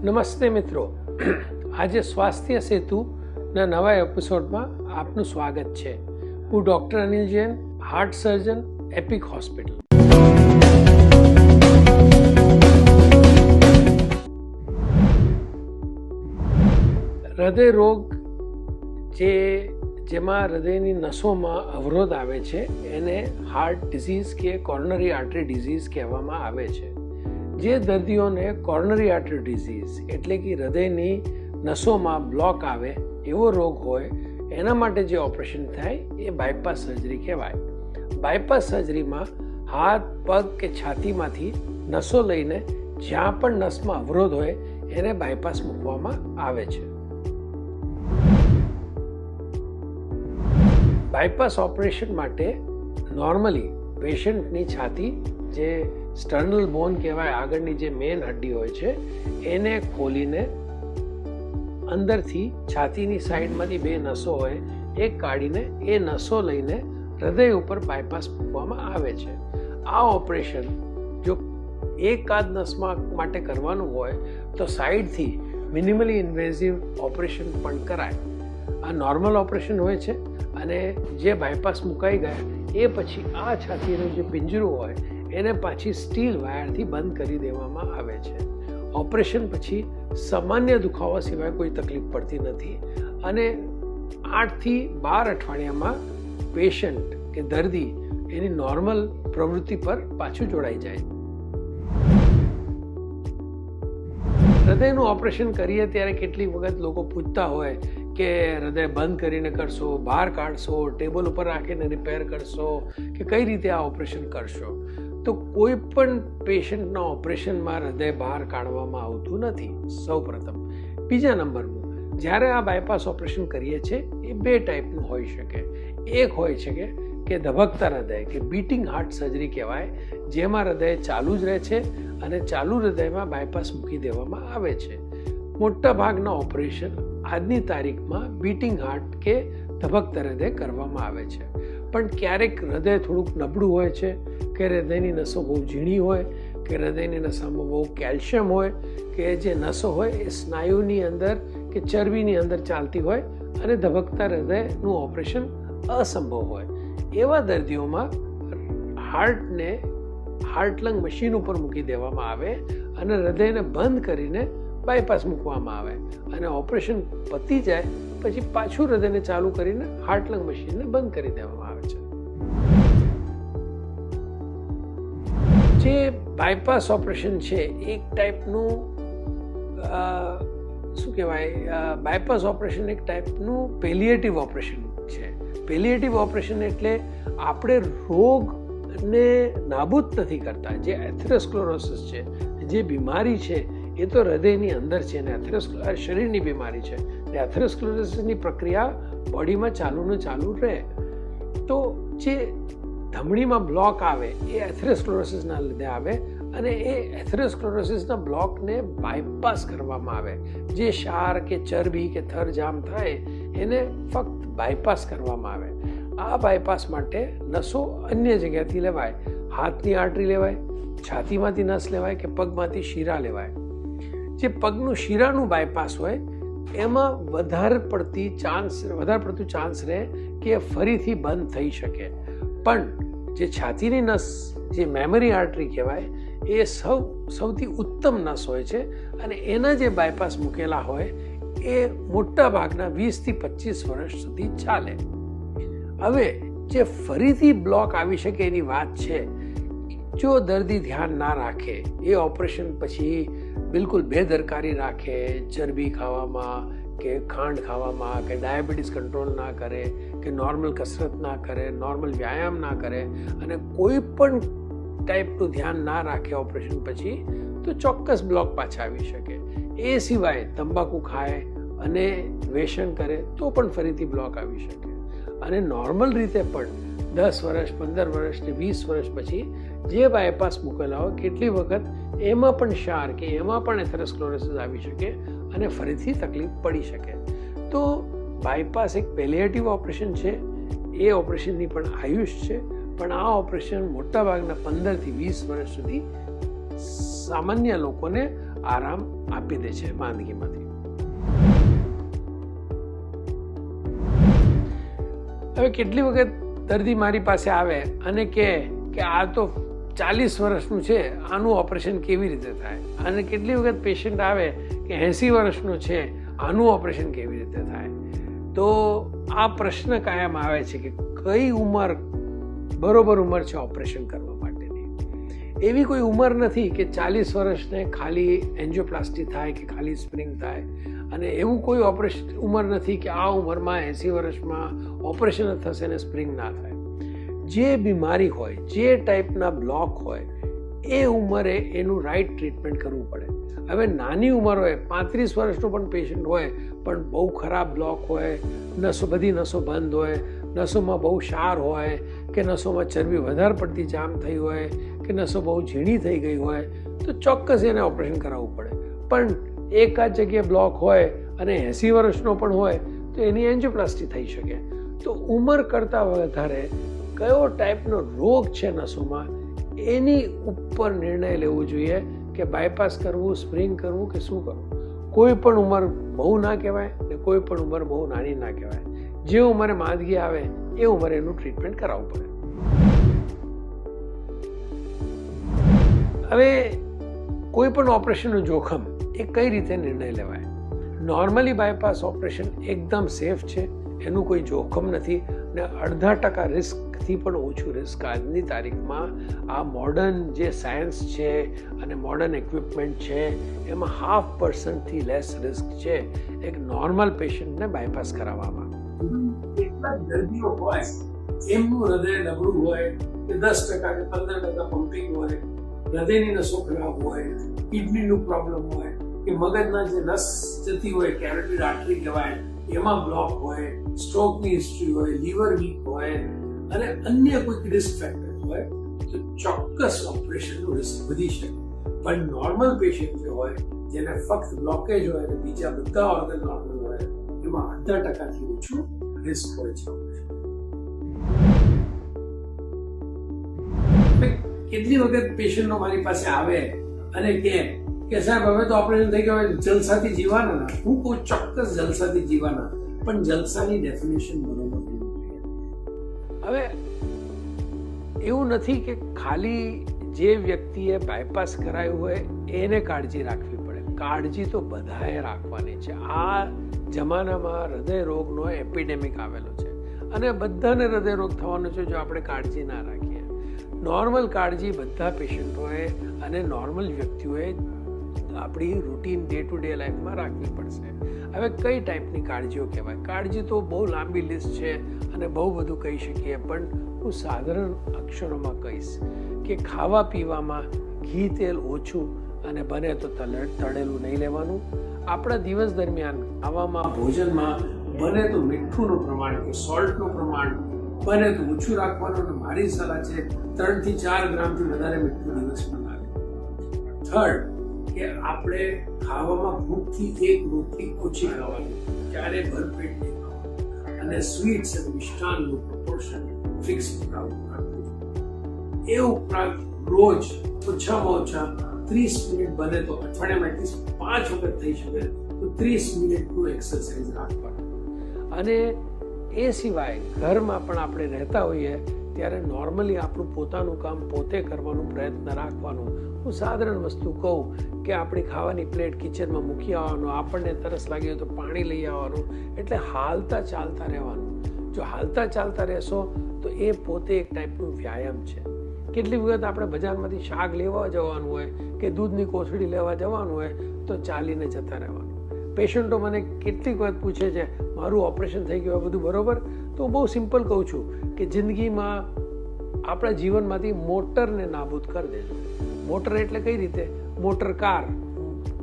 નમસ્તે મિત્રો, આજે સ્વાસ્થ્ય સેતુના નવા એપિસોડમાં આપનું સ્વાગત છે. હું ડૉક્ટર અનિલ જૈન, હાર્ટ સર્જન, એપિક હોસ્પિટલ. હૃદય રોગ જેમાં હૃદયની નસોમાં અવરોધ આવે છે એને હાર્ટ ડિઝીઝ કે કોરોનરી આર્ટરી ડિઝીઝ કહેવામાં આવે છે. જે દર્દીઓને કોરોનરી આર્ટરી ડિઝીઝ એટલે કે હૃદયની નસોમાં બ્લોક આવે એવો રોગ હોય એના માટે જે ઓપરેશન થાય એ બાયપાસ સર્જરી કહેવાય. બાયપાસ સર્જરીમાં હાથ, પગ કે છાતીમાંથી નસો લઈને જ્યાં પણ નસમાં અવરોધ હોય એને બાયપાસ મૂકવામાં આવે છે. બાયપાસ ઓપરેશન માટે નોર્મલી પેશન્ટની છાતી, જે સ્ટર્નલ બોન કહેવાય, આગળની જે મેઇન હડ્ડી હોય છે એને ખોલીને અંદરથી છાતીની સાઈડમાંથી બે નસો હોય એ કાઢીને એ નસો લઈને હૃદય ઉપર બાયપાસ મૂકવામાં આવે છે. આ ઓપરેશન જો એકાદ નસમાં માટે કરવાનું હોય તો સાઈડથી મિનિમલી ઇન્વેઝિવ ઓપરેશન પણ કરાય. આ નોર્મલ ઓપરેશન હોય છે અને જે બાયપાસ મુકાઈ ગયા એ પછી આ છાતીનું જે પિંજરું હોય એને પાછી સ્ટીલ વાયરથી બંધ કરી દેવામાં આવે છે. ઓપરેશન પછી સામાન્ય દુખાવા સિવાય કોઈ તકલીફ પડતી નથી અને 8 થી 12 અઠવાડિયામાં પેશન્ટ કે દર્દી એની નોર્મલ પ્રવૃત્તિ પર પાછું જોડાઈ જાય. હૃદયનું ઓપરેશન કરીએ ત્યારે કેટલીક વખત લોકો પૂછતા હોય કે હૃદય બંધ કરીને કરશો, બહાર કાઢશો, ટેબલ ઉપર રાખીને રિપેર કરશો કે કઈ રીતે આ ઓપરેશન કરશો? તો કોઈ પણ પેશન્ટના ઓપરેશનમાં હૃદય બહાર કાઢવામાં આવતું નથી, સૌ પ્રથમ. બીજા નંબરનું, જ્યારે આ બાયપાસ ઓપરેશન કરીએ છીએ એ બે ટાઈપનું હોઈ શકે. એક હોય છે કે ધબકતા હૃદય કે બીટિંગ હાર્ટ સર્જરી કહેવાય, જેમાં હૃદય ચાલુ જ રહે છે અને ચાલુ હૃદયમાં બાયપાસ મૂકી દેવામાં આવે છે. મોટા ભાગના ઓપરેશન આજની તારીખમાં બીટિંગ હાર્ટ કે ધબકતા હૃદય કરવામાં આવે છે. પણ ક્યારેક હૃદય થોડુંક નબળું હોય છે કે હૃદયની નસો બહુ ઝીણી હોય કે હૃદયની નસોમાં બહુ કેલ્શિયમ હોય કે જે નસો હોય એ સ્નાયુની અંદર કે ચરબીની અંદર ચાલતી હોય અને ધબકતા હૃદયનું ઓપરેશન અસંભવ હોય. એવા દર્દીઓમાં હાર્ટને હાર્ટ લંગ મશીન ઉપર મૂકી દેવામાં આવે અને હૃદયને બંધ કરીને બાયપાસ મૂકવામાં આવે અને ઓપરેશન પતી જાય પછી પાછું હૃદયને ચાલુ કરીને હાર્ટ લંગ મશીનને બંધ કરી દેવામાં આવે છે. જે બાયપાસ ઓપરેશન છે એક ટાઈપનું શું કહેવાય, બાયપાસ ઓપરેશન એક ટાઈપનું પેલિએટિવ ઓપરેશન છે. પેલિએટિવ ઓપરેશન એટલે આપણે રોગને નાબૂદ નથી કરતા. જે એથેરોસ્ક્લેરોસિસ છે, જે બીમારી છે એ તો હૃદયની અંદર છે ને શરીરની બીમારી છે ને એથેરોસ્ક્લેરોસિસની પ્રક્રિયા બોડીમાં ચાલુ રહે. તો જે ધમણીમાં બ્લોક આવે એ એથેરોસ્ક્લેરોસિસના લીધે આવે અને એ એથેરોસ્ક્લેરોસિસના બ્લોકને બાયપાસ કરવામાં આવે. જે ક્ષાર કે ચરબી કે થર જામ થાય એને ફક્ત બાયપાસ કરવામાં આવે. આ બાયપાસ માટે નસો અન્ય જગ્યાથી લેવાય. હાથની આર્ટરી લેવાય, છાતીમાંથી નસ લેવાય કે પગમાંથી શીરા લેવાય. જે પગનું શીરાનું બાયપાસ હોય એમાં વધારે પડતું ચાન્સ રહે કે ફરીથી બંધ થઈ શકે. પણ જે છાતીની નસ, જે મેમરી આર્ટરી કહેવાય, એ સૌથી ઉત્તમ નસ હોય છે અને એના જે બાયપાસ મૂકેલા હોય એ મોટા ભાગના 20 થી 25 વર્ષ સુધી ચાલે. હવે જે ફરીથી બ્લોક આવી શકે એની વાત છે. જો દર્દી ધ્યાન ના રાખે, એ ઓપરેશન પછી બિલકુલ બેદરકારી રાખે, ચરબી ખાવામાં કે ખાંડ ખાવામાં કે ડાયાબિટીસ કંટ્રોલ ના કરે કે નોર્મલ કસરત ના કરે, નોર્મલ વ્યાયામ ના કરે અને કોઈ પણ ટાઈપનું ધ્યાન ના રાખે ઓપરેશન પછી, તો ચોક્કસ બ્લોક પાછા આવી શકે. એ સિવાય તંબાકુ ખાય અને વ્યસન કરે તો પણ ફરીથી બ્લોક આવી શકે. અને નોર્મલ રીતે પણ 10 વર્ષ, 15 વર્ષ કે 20 વર્ષ પછી જે બાયપાસ મૂકેલા હોય કેટલી વખત એમાં પણ ક્ષાર કે એમાં પણ એથેરોસ્ક્લેરોસિસ આવી શકે અને ફરીથી તકલીફ પડી શકે. તો બાયપાસ એક પેલિએટિવ ઓપરેશન છે. એ ઓપરેશનની પણ આયુષ છે, પણ આ ઓપરેશન મોટાભાગના 15 થી 20 વર્ષ સુધી સામાન્ય લોકોને આરામ આપી દે છે માંદગીમાંથી. હવે કેટલી વખત દર્દી મારી પાસે આવે અને કે આ તો 40 વર્ષનું છે, આનું ઓપરેશન કેવી રીતે થાય? અને કેટલી વખત પેશન્ટ આવે કે 80 વર્ષનું છે, આનું ઓપરેશન કેવી રીતે થાય? તો આ પ્રશ્ન કાયમ આવે છે કે કઈ ઉંમર બરોબર ઉંમર છે ઓપરેશન કરવા માટેની. એવી કોઈ ઉંમર નથી કે 40 વર્ષને ખાલી એન્જિયોપ્લાસ્ટી થાય કે ખાલી સ્પ્રિંગ થાય, અને એવું કોઈ ઓપરેશન ઉંમર નથી કે આ ઉંમરમાં 80 વર્ષમાં ઓપરેશન થશે ને સ્પ્રિંગ ના થાય. જે બીમારી હોય, જે ટાઈપના બ્લોક હોય, એ ઉંમરે એનું રાઈટ ટ્રીટમેન્ટ કરવું પડે. હવે નાની ઉંમર હોય, 35 વર્ષનું પણ પેશન્ટ હોય, પણ બહુ ખરાબ બ્લોક હોય, બધી નસો બંધ હોય, નસોમાં બહુ ક્ષાર હોય, કે નસોમાં ચરબી વધારે પડતી જામ થઈ હોય, કે નસો બહુ ઝીણી થઈ ગઈ હોય, તો ચોક્કસ એને ઓપરેશન કરાવવું પડે. પણ એક જ જગ્યાએ બ્લોક હોય અને 80 વર્ષનો પણ હોય તો એની એન્જિયોપ્લાસ્ટી થઈ શકે. તો ઉંમર કરતાં વધારે કયો ટાઈપનો રોગ છે નસોમાં, એની ઉપર નિર્ણય લેવો જોઈએ કે બાયપાસ કરવું, સ્પ્રિંગ કરવું કે શું કરવું. કોઈ પણ ઉંમર બહુ ના કહેવાય ને કોઈ પણ ઉંમર બહુ નાની ના કહેવાય. જે ઉંમરે માંદગી આવે એ ઉંમરે એનું ટ્રીટમેન્ટ કરાવવું પડે. હવે કોઈ પણ ઓપરેશનનું જોખમ એ કઈ રીતે નિર્ણય લેવાય? નોર્મલી બાયપાસ ઓપરેશન એકદમ સેફ છે, એનું કોઈ જોખમ નથી ને 0.5% રિસ્કથી પણ ઓછું રિસ્ક આજની તારીખમાં આ મોડર્ન જે સાયન્સ છે અને મોડર્ન ઇક્વિપમેન્ટ છે એમાં 0.5%થી લેસ રિસ્ક છે એક નોર્મલ પેશન્ટને બાયપાસ કરાવવામાં. કેટલાક દર્દીઓ હોય એમનું હૃદય નબળું હોય કે 10% કે 15% પમ્પિંગ હોય, હૃદયની નસો ખરાબ હોય, કિડનીનું પ્રોબ્લેમ હોય કે મગજના જે નસ જતી હોય, કેરોટિડ આર્ટરી કહેવાય, એમાં બ્લોક હોય, સ્ટ્રોકની હિસ્ટ્રી હોય, લીવર વીક હોય અને અન્ય કોઈક રિસ્ક ફેક્ટર હોય તો ચોક્કસ ઓપરેશનનું રિસ્ક વધી શકે. પણ નોર્મલ પેશન્ટ જે હોય, જેને ફક્ત બ્લોકેજ હોય અને બીજા બધા ઓર્ગન નોર્મલ હોય, એમાં 0.5%થી ઓછું રિસ્ક હોય છે ઓપરેશન. કેટલી વખત પેશન્ટો મારી પાસે આવે અને કે સાહેબ હવે તો ઓપરેશન થઈ ગયું, જલસાથી જીવાના. હું કોઈ ચોક્કસ જલસાથી જીવાના, પણ જલસાની ડેફિનેશન બરોબર હોવી જોઈએ. હવે એવું નથી કે ખાલી જે વ્યક્તિએ બાયપાસ કરાયું હોય એને કાળજી રાખવી પડે. કાળજી તો બધાએ રાખવાની છે. આ જમાનામાં હૃદય રોગનો એપિડેમિક આવેલો છે અને બધાને હૃદય રોગ થવાનો છે જો આપણે કાળજી ના રાખીએ. નોર્મલ કાળજી બધા પેશન્ટોએ અને નોર્મલ વ્યક્તિઓએ આપણી રૂટીન ડે ટુ ડે લાઈફમાં રાખવી પડશે. હવે કઈ ટાઈપની કાળજીઓ કહેવાય? કાળજી તો બહુ લાંબી લિસ્ટ છે અને બહુ બધું કહી શકીએ, પણ હું સાધારણ અક્ષરોમાં કહીશ કે ખાવા પીવામાં ઘી તેલ ઓછું અને બને તો તળેલું નહીં લેવાનું. આપણા દિવસ દરમિયાન ખાવામાં, ભોજનમાં બને તો મીઠુંનું પ્રમાણ કે સોલ્ટનું પ્રમાણ બને તો ઓછું રાખવાનું. અને મારી સલાહ છે 3 થી 4 ગ્રામથી વધારે મીઠું દિવસમાં ના લેવું. થર્ડ, કે આપણે ખાવામાં ભૂખથી 1 રોટલી ઓછી ખાવાની, ક્યારે ભરપેટ નહીં ખાવાનું. અને સ્વીટ્સ અને મિષ્ટાનનું પ્રોપોર્શન ફિક્સ રાખવું. એ ઉપરાંત રોજ ઓછામાં ઓછા 30 મિનિટ બને તો અઠવાડિયામાં એટલીસ્ટ 5 વખત થઈ શકે તો 30 મિનિટનું એક્સરસાઇઝ રાખવાનું. અને એ સિવાય ઘરમાં પણ આપણે રહેતા હોઈએ ત્યારે નોર્મલી આપણું પોતાનું કામ પોતે કરવાનું પ્રયત્ન રાખવાનું. હું સાધારણ વસ્તુ કહું કે આપણી ખાવાની પ્લેટ કિચનમાં મૂકી આવવાનું, આપણને તરસ લાગી હોય તો પાણી લઈ આવવાનું. એટલે હાલતા ચાલતા રહેવાનું. જો હાલતા ચાલતા રહેશો તો એ પોતે એક ટાઈપનું વ્યાયામ છે. કેટલી વખત આપણે બજારમાંથી શાક લેવા જવાનું હોય કે દૂધની કોથળી લેવા જવાનું હોય તો ચાલીને જતા રહેવાનું. પેશન્ટો મને કેટલીક વખત પૂછે છે મારું ઓપરેશન થઈ ગયું બધું બરોબર? તો હું બહુ સિમ્પલ કહું છું કે જિંદગીમાં આપણા જીવનમાંથી મોટરને નાબૂદ કરી દેજો. મોટર એટલે કઈ રીતે? મોટર કાર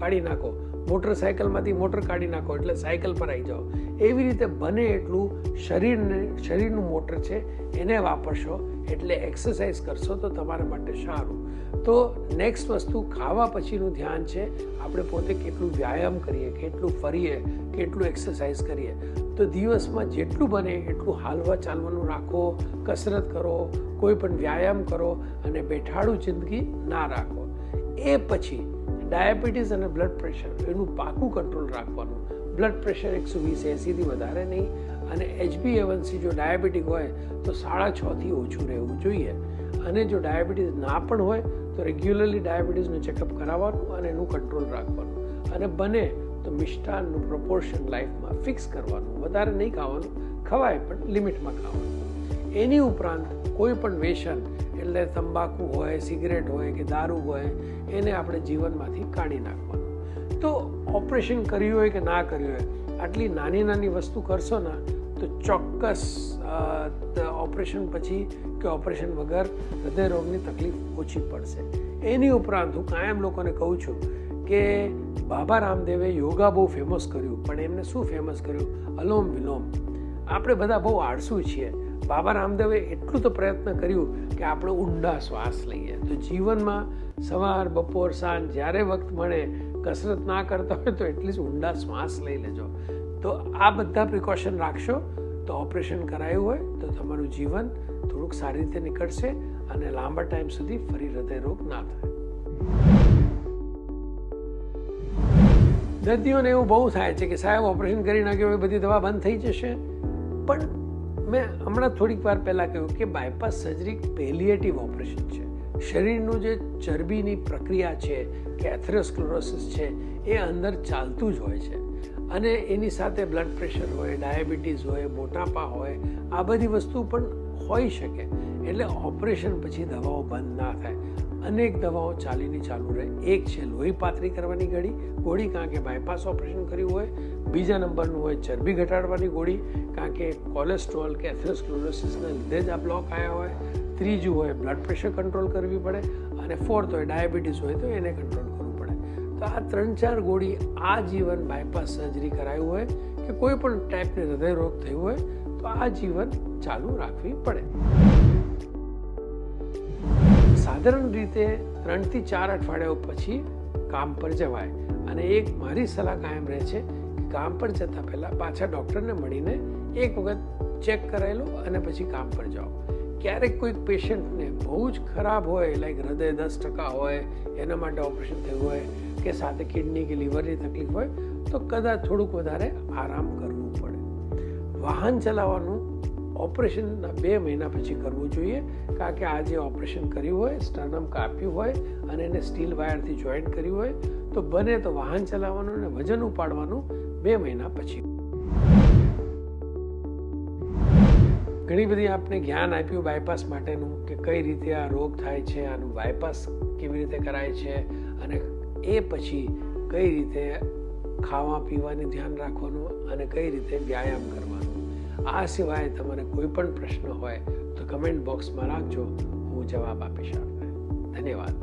કાઢી નાખો, મોટરસાયકલમાંથી મોટર કાઢી નાખો એટલે સાયકલ પર આવી જાઓ. એવી રીતે બને એટલું શરીરનું મોટર છે એને વાપરશો એટલે એક્સરસાઇઝ કરશો તો તમારા માટે સારું. તો નેક્સ્ટ વસ્તુ ખાવા પછીનું ધ્યાન છે આપણે પોતે કેટલું વ્યાયામ કરીએ, કેટલું ફરીએ, કેટલું એક્સરસાઇઝ કરીએ. તો દિવસમાં જેટલું બને એટલું હાલવા ચાલવાનું રાખો, કસરત કરો, કોઈ પણ વ્યાયામ કરો અને બેઠાડું જિંદગી ના રાખો. એ પછી ડાયાબિટીસ અને બ્લડ પ્રેશર એનું પાકું કંટ્રોલ રાખવાનું. બ્લડ પ્રેશર 120/80થી વધારે નહીં, અને HbA1c જો ડાયાબિટીક હોય તો 6.5થી ઓછું રહેવું જોઈએ. અને જો ડાયાબિટીસ ના પણ હોય તો રેગ્યુલરલી ડાયાબિટીસનું ચેકઅપ કરાવવાનું અને એનું કંટ્રોલ રાખવાનું. અને બને તો મિષ્ટાનનું પ્રપોર્શન લાઈફમાં ફિક્સ કરવાનું. વધારે નહીં ખાવાનું, ખવાય પણ લિમિટમાં ખાવાનું. એની ઉપરાંત કોઈ પણ વ્યસન એટલે તંબાકુ હોય, સિગરેટ હોય કે દારૂ હોય એને આપણે જીવનમાંથી કાઢી નાખવાનું. તો ઓપરેશન કર્યું હોય કે ના કર્યું હોય, આટલી નાની નાની વસ્તુ કરશો ને તો ચોક્કસ ઓપરેશન પછી કે ઓપરેશન વગર હૃદયરોગની તકલીફ ઓછી પડશે. એની ઉપરાંત હું કાયમ લોકોને કહું છું કે બાબા રામદેવે યોગા બહુ ફેમસ કર્યું, પણ એમને શું ફેમસ કર્યું? અલોમ વિલોમ. આપણે બધા બહુ આળસુ છીએ. બાબા રામદેવે એટલું તો પ્રયત્ન કર્યું કે આપણે ઊંડા શ્વાસ લઈએ. તો જીવનમાં સવાર, બપોર, સાંજ જ્યારે વખત મળે, કસરત ના કરતા હોય તો એટલીસ્ટ ઊંડા શ્વાસ લઈ લેજો. તો આ બધા પ્રિકોશન રાખશો તો ઓપરેશન કરાયું હોય તો તમારું જીવન થોડુંક સારી રીતે નીકળશે અને લાંબા ટાઈમ સુધી ફરી હૃદયરોગ ના થાય. દર્દીઓને એવું બહુ થાય છે કે સાહેબ ઓપરેશન કરી નાખ્યું હોય, બધી દવા બંધ થઈ જશે. પણ મેં હમણાં થોડીક વાર પહેલાં કહ્યું કે બાયપાસ સર્જરી પેલિએટિવ ઓપરેશન છે. શરીરનું જે ચરબીની પ્રક્રિયા છે કે એથેરોસ્ક્લેરોસિસ છે એ અંદર ચાલતું જ હોય છે. અને એની સાથે બ્લડ પ્રેશર હોય, ડાયાબિટીસ હોય, મોટાપા હોય, આ બધી વસ્તુ પણ હોઈ શકે. એટલે ઓપરેશન પછી દવાઓ બંધ ના થાય. અનેક દવાઓ ચાલુ રહે. એક છે લોહી પાતળી કરવાની ગોળી, કારણ કે બાયપાસ ઓપરેશન કર્યું હોય. બીજા નંબરનું હોય ચરબી ઘટાડવાની ગોળી, કારણ કે કોલેસ્ટ્રોલ કે એથેરોસ્ક્લેરોસિસના લીધે જ આ બ્લોક આવ્યા હોય. ત્રીજું હોય બ્લડ પ્રેશર કંટ્રોલ કરવી પડે. અને ફોર્થ હોય ડાયાબિટીસ હોય તો એને કંટ્રોલ કરવું પડે. તો આ 3-4 ગોળી આ જીવન બાયપાસ સર્જરી કરાયું હોય કે કોઈ પણ ટાઈપની હૃદયરોગ થયું હોય તો આ જીવન ચાલુ રાખવી પડે. સાધારણ રીતે 3 થી 4 અઠવાડિયાઓ પછી કામ પર જવાય. અને એક મારી સલાહ કાયમ રહે છે કે કામ પર જતાં પહેલાં પાછા ડૉક્ટરને મળીને એક વખત ચેક કરાવી લો અને પછી કામ પર જાઓ. ક્યારેક કોઈક પેશન્ટને બહુ જ ખરાબ હોય, લાઈક હૃદય 10% હોય, એના માટે ઓપરેશન થયું હોય કે સાથે કિડની કે લીવરની તકલીફ હોય તો કદાચ થોડુંક વધારે આરામ કરવું પડે. વાહન ચલાવવાનું ઓપરેશનના 2 મહિના પછી કરવું જોઈએ, કારણ કે આ જે ઓપરેશન કર્યું હોય, સ્ટર્નમ કાપ્યું હોય અને એને સ્ટીલ વાયરથી જોઈન્ટ કર્યું હોય તો બને તો વાહન ચલાવવાનું અને વજન ઉપાડવાનું 2 મહિના પછી. ઘણી બધી આપણે જ્ઞાન આપ્યું બાયપાસ માટેનું કે કઈ રીતે આ રોગ થાય છે, આનું બાયપાસ કેવી રીતે કરાય છે અને એ પછી કઈ રીતે ખાવા પીવાની ધ્યાન રાખવાનું અને કઈ રીતે વ્યાયામ કરવાનું. આ સિવાય તમારે કોઈ પણ પ્રશ્ન હોય તો કમેન્ટ બોક્સમાં રાખજો, હું જવાબ આપીશ આપને. ધન્યવાદ.